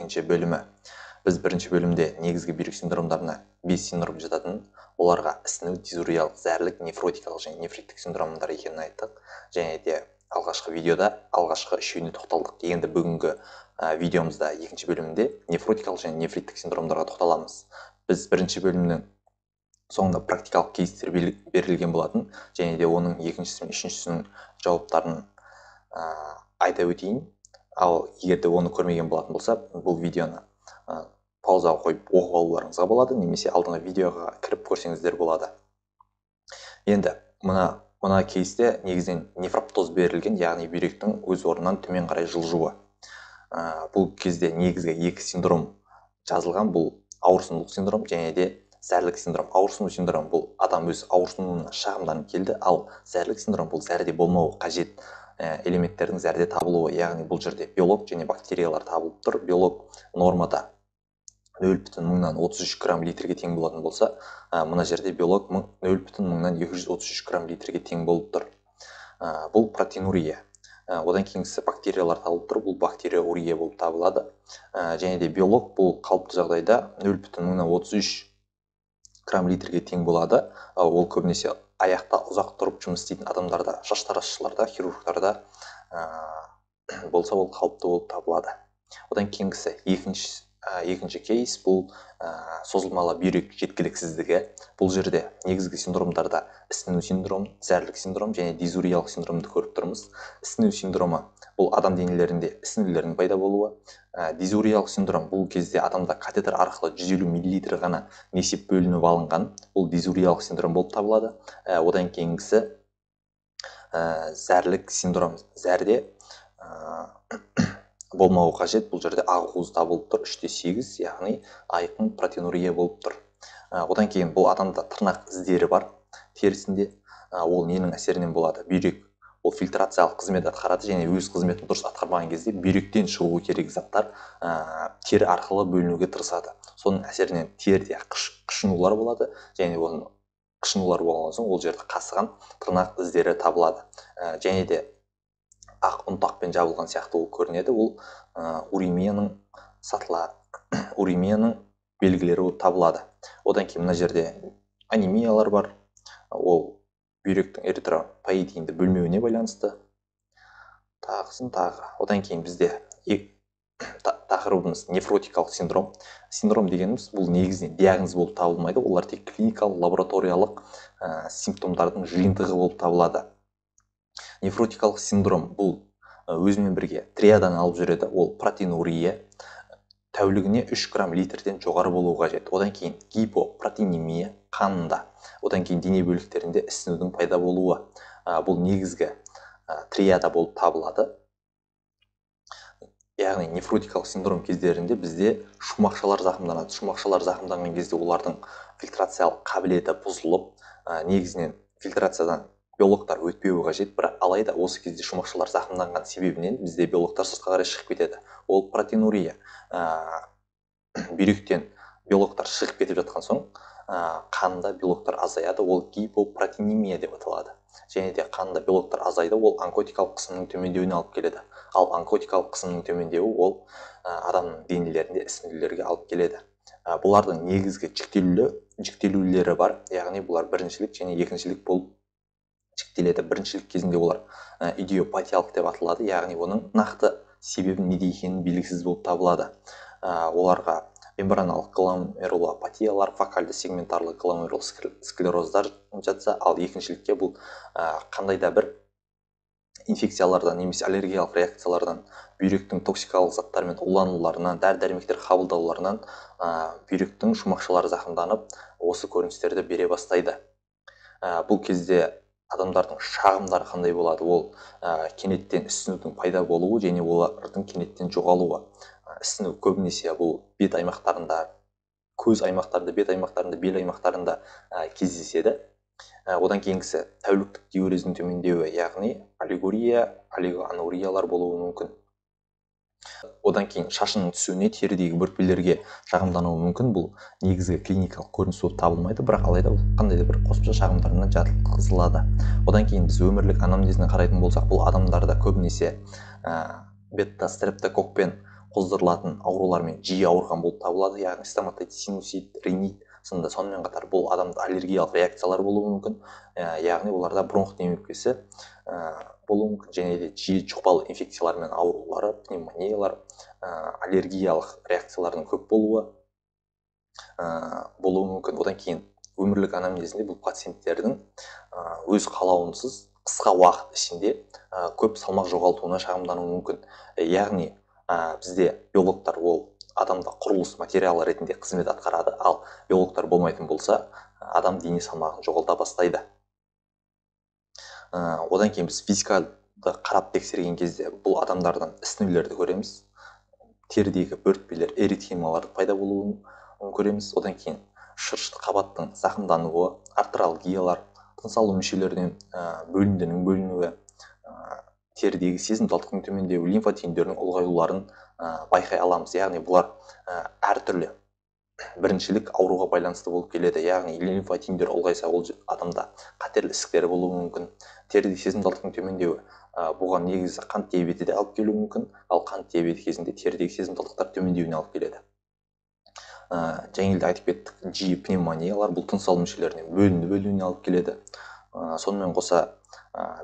екінші бөлімі. Біз бірінші бөлімде негізгі бүйрек синдромдарына 5 синдром жататын, оларға ісіну, дизуриялық, зәрлік, нефротикалық және нефриттік синдромдар екенін айттық. Және де алғашқы видеода алғашқы үшеуіне тоқталдық. Енді бүгінгі видеомызда екінші бөлімде нефротикалық және нефриттік синдромдарға тоқталамыз. Біз бірінші бөлімнің соңында практикалық кейстер берілген болатын, және де оның екіншісі мен үшіншісінің жауаптарын айта өтейін. Ал егер де оны көрмеген болатын болса, бұл видеоны паузаға қойып оқып алуларыңызға болады, немесе алдыңғы видеоға кіріп көрсеңіздер болады. Енді мына кейсте негізінен нефроптоз берілген, яғни бүйректің өз орнынан төмен қарай жылжуы. Бұл кезде негізгі екі синдром жазылған, бұл ауырсынулық синдром және де зәрлік синдром. Ауырсыну синдром бұл адам өз ауырсынуына шағымданып келді, ал зәрлік синдром бұл зәрде болмауы қажет элементтердің зәрде табылуы, яғни бұл жерде биолог және бактериялар табылып тұр. Биолог нормада 0,33 грамм литрге тең болатын болса, мына жерде биолог 0,233 грамм литрге тең болып тұр. Бұл протеинурия. Одан кейінгісі бактериялар табылып тұр, бұл бактериурия болып табылады. Және де биолог бұл қалыпты жағдайда 0,33 грамм литрге тең болады. Ол көбінесе аяқта ұзақ тұрып жұмыс істейтін адамдарда, шаштаразшыларда, хирургтарда болса, ол қалыпты болып табылады. Одан кейінгісі екінші кейс бұл созылмалы бүйрек жеткіліксіздігі. Бұл жерде негізгі синдромдарда ісіну синдром, зәрлік синдром және дизуриялық синдромды көріп тұрмыз. Ісіну синдромы бұл адам денелерінде ісінулердің пайда болуы. Дизуриялық синдром бұл кезде адамда катетер арқылы 150 мл ғана несеп бөлініп алынған. Бұл дизуриялық синдром болып табылады. Одан кейінгісі зәрлік синдром. Зәрде болмауы қажет. Бұл жерде ақуыз табылып тұр, 3,8, яғни айқын протеинурия болып тұр. Одан кейін бұл адамда тырнақ іздері бар терісінде. Ол ненің әсерінен болады? Бүйрек ол фильтрациялық қызмет атқарады, және өз қызметін дұрыс атқармаған кезде бүйректен шығуы керек заттар тері арқылы бөлінуге тырысады. Соның әсерінен теріде қышынулар болады, және оның қышынулар болған соң ол жерде қасыған тырнақ іздері табылады. Және де ақ ұнтақпен жабылған сияқты ол көрінеді. Ол уремияның белгілері болып табылады. Одан кейін мына жерде анемиялар бар. Ол бүйректің эритропоэтинді бөлмеуіне байланысты. Тағы. Одан кейін бізде тақырыбымыз нефротикалық синдром. Синдром дегеніміз бұл негізінен диагноз болып табылмайды. Олар тек клиникалық, лабораториялық симптомдардың жиынтығы болып табылады. Нефротикалық синдром бұл өзімен бірге триадан алып жүреді. Ол протеинурия, тәулігіне 3 грамм литрден жоғары болуы қажет. Одан кейін гипопротеинемия қанында. Одан кейін дене бөліктерінде ісінудің пайда болуы. Бұл негізгі триада болып табылады. Яғни нефротикалық синдром кездерінде бізде шумақшалар зақымданады. Шумақшалар зақымданған кезде олардың фильтрациялық қабілеті бұзылып, негізінен фильтрациядан биологтар өтпеуі қажет. Бірақ алайда осы кезде шумақшалар зақымданған себебінен бізде биологтар сыртқа қарай шығып кетеді. Ол протеинурия. Бүйректен биологтар шығып кетіп жатқан соң қанда биологтар азаяды. Ол гипопротеинемия деп аталады. Және де қанда биологтар азайды, ол онкотикалық қысымның төмендеуіне алып келеді. Ал онкотикалық қысымның төмендеуі ол адамның денелерінде ісінулерге алып келеді. Бұлардың негізгі жіктелулері бар. Яғни бұлар біріншілік және екіншілік болып жіктеледі. Біріншілік кезінде олар идиопатиялық деп аталады, яғни оның нақты себебі неде екені белгісіз болып табылады. Оларға мембраналық гломерулопатиялар, фокальды сегментарлы гломерул склероздар жатса, ал екіншілікке бұл қандай да бір инфекциялардан немесе аллергиялық реакциялардан, бүйректің токсикалық заттармен улануларынан, дәрі-дәрмектер қабылдауларынан бүйректің шумақшалары зақымданып, осы көріністерді бере бастайды. Бұл кезде адамдардың шағымдары қандай болады? Ол кенеттен ісінудің пайда болуы және олардың кенеттен жоғалуы. Ісіну көбінесе бұл бет аймақтарында, көз аймақтарында, бет аймақтарында, бел аймақтарында кездеседі. Одан кейінгісі тәуліктік диурездің төмендеуі, яғни олигоануриялар болуы мүмкін. Одан кейін шашының түсуіне, терідегі бөртпелерге шағымдануы мүмкін. Бұл негізгі клиникалық көрініс болып табылмайды, бірақ алайда қандай да бір қосымша шағымдарына жатқызылады. Одан кейін біз өмірлік анамнезіне қарайтын болсақ, бұл адамдарда көбінесе бета-стрептококпен қоздырылатын аурулармен жиі ауырған болып табылады, яғни стоматит, синусит, ринит сынды. Сонымен қатар бұл адамда аллергиялық реакциялар болуы мүмкін, яғни оларда бронх демікпесі болуы мүмкін, және де жиі жұқпалы инфекциялармен аурулары, пневмониялар, аллергиялық реакциялардың көп болуы болуы мүмкін. Одан кейін өмірлік анамнезінде бұл пациенттердің өз қалауынсыз қысқа уақыт ішінде көп салмақ жоғалтуына шағымдануы мүмкін. Яғни бізде биологтар ол адамда құрылыс материалы ретінде қызмет атқарады, ал биологтар болмайтын болса, адам дене салмағын жоғалта бастайды. Одан кейін біз физикалды қарап тексерген кезде бұл адамдардан ісінулерді көреміз, терідегі бөртпелер, эритемалар пайда болуын көреміз. Одан кейін шырышты қабаттың зақымдануы, артралгиялар, тыныс алу мүшелерінен бөлінуі, терідегі сезімталдықтың төмендеуі, лимфа түйіндерінің ұлғаюларын байқай аламыз. Яғни бұлар әртүрлі біріншілік ауруға байланысты болып келеді. Яғни лимфа түйіндері ұлғайса, ол адамда қатерлі ісіктері болуы мүмкін. Теріде сезімталдықтың төмендеуі бұған негізі қант диабеті де алып келуі мүмкін, ал қант диабеті кезінде терідегі сезімталдықтар төмендеуіне алып келеді. Жаңелде айтып кеттік, жиі пневмониялар бұл тыныс алу мүшелерінен бөлінуіне алып келеді. Сонымен қоса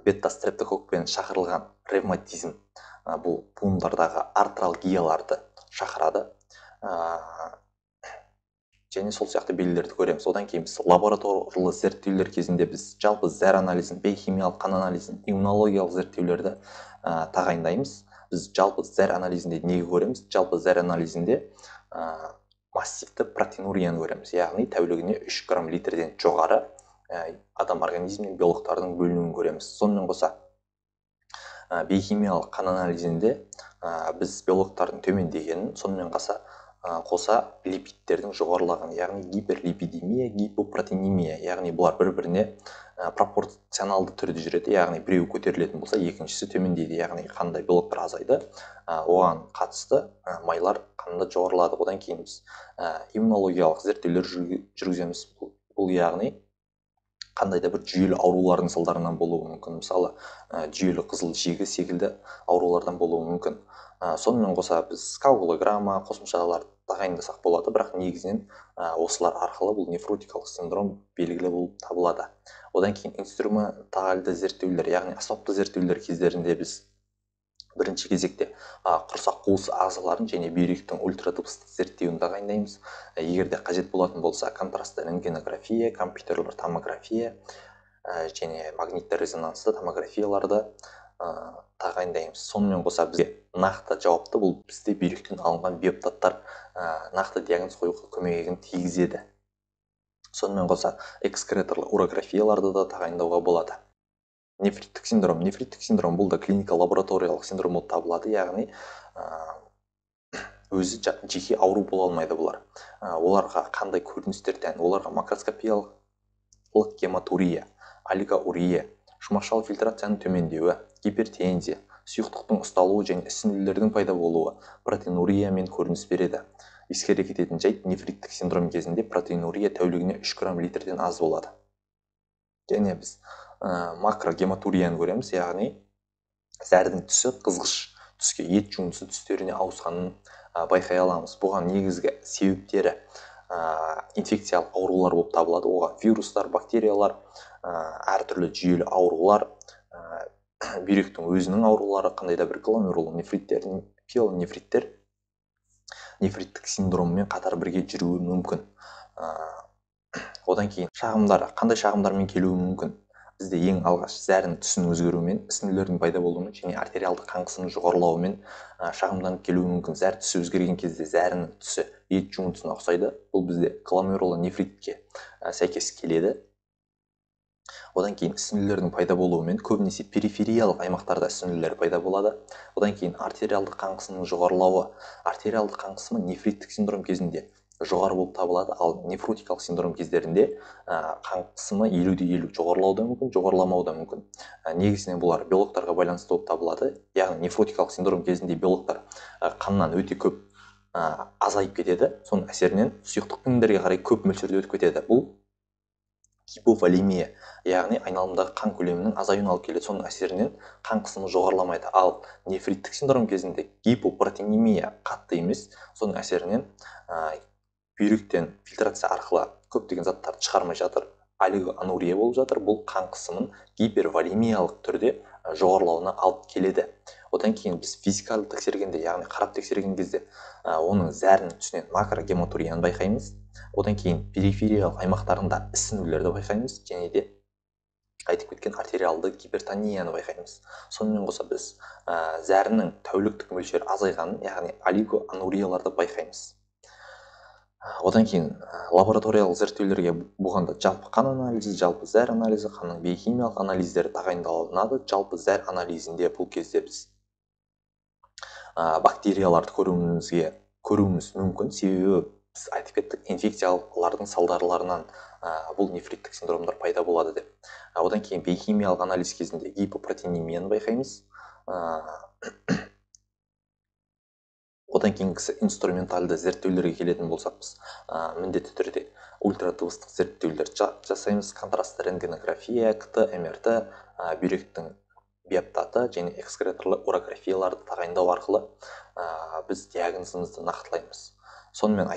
бета-стрептококкпен шақырылған ревматизм бұл буындардағы артралгияларды шақырады, және сол сияқты белгілерді көреміз. Одан кейін біз лабораториялы зерттеулер кезінде біз жалпы зәр анализін, биохимиялық қан анализін, иммунологиялық зерттеулерді тағайындаймыз. Біз жалпы зәр анализінде неге көреміз? Жалпы зәр анализінде массивті протеинурияны көреміз, яғни тәулігіне 3 грамм литрден жоғары адам организмінен белоктардың бөлінуін көреміз. Сонымен қоса биохимиялық қан анализінде біз белоктардың төмендегенін, сонымен қоса липидтердің жоғарылағаны, яғни гиперлипидемия, гипопротеинемия, яғни бұлар бір-біріне пропорционалды түрде жүреді, яғни біреуі көтерілетін болса, екіншісі төмендейді, яғни қанда белоктар азайды, оған қатысты майлар қанда жоғарылады. Одан кейін біз иммунологиялық зерттеулер жүргіземіз. Бұл яғни қандай да бір жүйелі аурулардың салдарынан болуы мүмкін, мысалы жүйелі қызыл жегі секілді аурулардан болуы мүмкін. Сонымен қоса біз коагулограмма, қосымшалар тағайындасақ болады, бірақ негізінен осылар арқылы бұл нефротикалық синдром белгілі болып табылады. Одан кейін инструменталды зерттеулер, яғни аспапты зерттеулер кездерінде біз бірінші кезекте құрсақ қуысы ағзаларын және бүйректің ультрадыбыстық зерттеуін тағайындаймыз. Егер де қажет болатын болса, контрастты рентгенография, компьютерлер томография және магнитті резонансты томографияларды тағайындаймыз. Сонымен қоса бізге нақты жауапты бұл бізде бүйректен алынған биоптаттар нақты диагноз қоюға көмегін тигізеді. Сонымен қоса экскреторлы урографияларды да тағайындауға болады. Нефриттік синдром бұл да клиника лабораториялық синдром болып табылады, яғни өзі жеке ауру бола алмайды бұлар. Оларға қандай көріністер тән? Оларға макроскопиялық гематурия, олигоурия, шумақшалы фильтрацияның төмендеуі, гипертензия, сұйықтықтың ұсталуы және ісінулердің пайда болуы протеинуриямен көрініс береді. Ескере кететін жайт, нефриттік синдром кезінде протеинурия тәулігіне 3 грамм литрден аз болады. Және біз макрогематурияны көреміз, яғни зәрдің түсі қызғыш түске, ет жуындысы түстеріне ауысқанын байқай аламыз. Бұған негізгі себептері инфекциялық аурулар болып табылады. Оған вирустар, бактериялар, әртүрлі жүйелі аурулар, бүйректің өзінің аурулары, қандай да бір гломерулонефриттер, пиелонефриттер нефриттік синдроммен қатар бірге жүруі мүмкін. Одан кейін шағымдары, қандай шағымдармен келуі мүмкін? Бізде ең алғаш зәрінің түсінің өзгеруімен, ісінулердің пайда болуымен және артериалды қан қысымының жоғарылауымен шағымданып келуі мүмкін. Зәр түсі өзгерген кезде зәрінің түсі ет жуындысына ұқсайды. Бұл бізде гломерулонефритке сәйкес келеді. Одан кейін ісінулердің пайда болуымен көбінесе перифериялық аймақтарда ісінулер пайда болады. Одан кейін артериалды қан қысымының жоғарылауы. Артериалды қан қысымы нефриттік синдром кезінде жоғары болып табылады, ал нефротикалық синдром кездерінде қан қысымы 50-50 жоғарылауы да мүмкін, жоғарыламауы да мүмкін. Негізінен бұлар белоктарға байланысты болып табылады. Яғни нефротикалық синдром кезінде белоктар қаннан өте көп азайып кетеді. Соның әсерінен сұйықтық тіндерге қарай көп мөлшерде өтіп кетеді. Бұл гиповолемия, яғни айналымдағы қан көлемінің азаюына алып келеді. Соның әсерінен қан қысымы жоғарыламайды. Ал нефриттік синдром кезінде гипопротеинемия қатты емес, соның әсерінен бүйректен фильтрация арқылы көптеген заттарды шығармай жатыр, олигоанурия болып жатыр. Бұл қан қысымын гиперволемиялық түрде жоғарылауына алып келеді. Одан кейін біз физикалық тексергенде, яғни қарап тексерген кезде оның зәрінің түсінен макрогематурияны байқаймыз. Одан кейін перифериялық аймақтарында ісінулерді байқаймыз, және де айтып кеткен артериалды гипертонияны байқаймыз. Сонымен қоса біз зәрінің тәуліктік мөлшері азайғанын, яғни олигоанурияларды байқаймыз. Одан кейін лабораториялық зерттеулерге болғанда жалпы қан анализі, жалпы зәр анализі, қанның биохимиялық анализдері тағайындалынады. Жалпы зәр анализінде бұл кезде біз бактерияларды көруіміз мүмкін, себебі біз айтып кеттік, инфекциялардың салдарларынан бұл нефриттік синдромдар пайда болады деп. Одан кейін биохимиялық анализ кезінде гипопротеинемияны байқаймыз. Одан кейінгісі инструменталды зерттеулерге келетін болсақ, біз міндетті түрде ультрадыбыстық зерттеулер жасаймыз. Контрастты рентгенография, КТ, МРТ, бүйректің биоптаты және экскреторлы урографияларды тағайындау арқылы біз диагнозымызды нақтылаймыз. Сонымен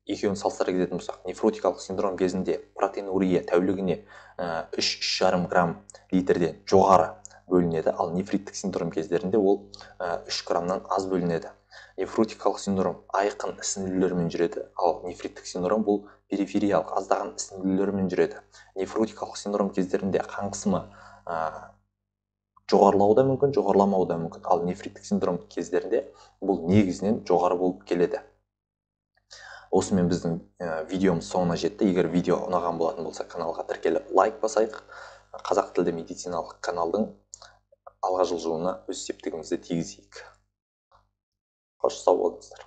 екеуін салыстыра кететін болсақ, нефротикалық синдром кезінде протеинурия тәулігіне 3-3,5 грамм литрден жоғары бөлінеді, ал нефриттік синдром кездерінде ол 3 граммнан аз бөлінеді. Нефротикалық синдром айқын ісінулермен жүреді, ал нефриттік синдром бұл перифериялық аздаған ісінулермен жүреді. Нефротикалық синдром кездерінде қан қысымы жоғарылауы да мүмкін, жоғарыламауы да мүмкін, ал нефриттік синдром кездерінде бұл негізінен жоғары болып келеді. Осымен біздің видеомыз соңына жетті. Егер видео ұнаған болатын болса, каналға тіркеліп лайк басайық. Қазақ тілді медициналық каналдың алға жылжуына өз септігімізді тигізейік. Қош сау болыңыздар.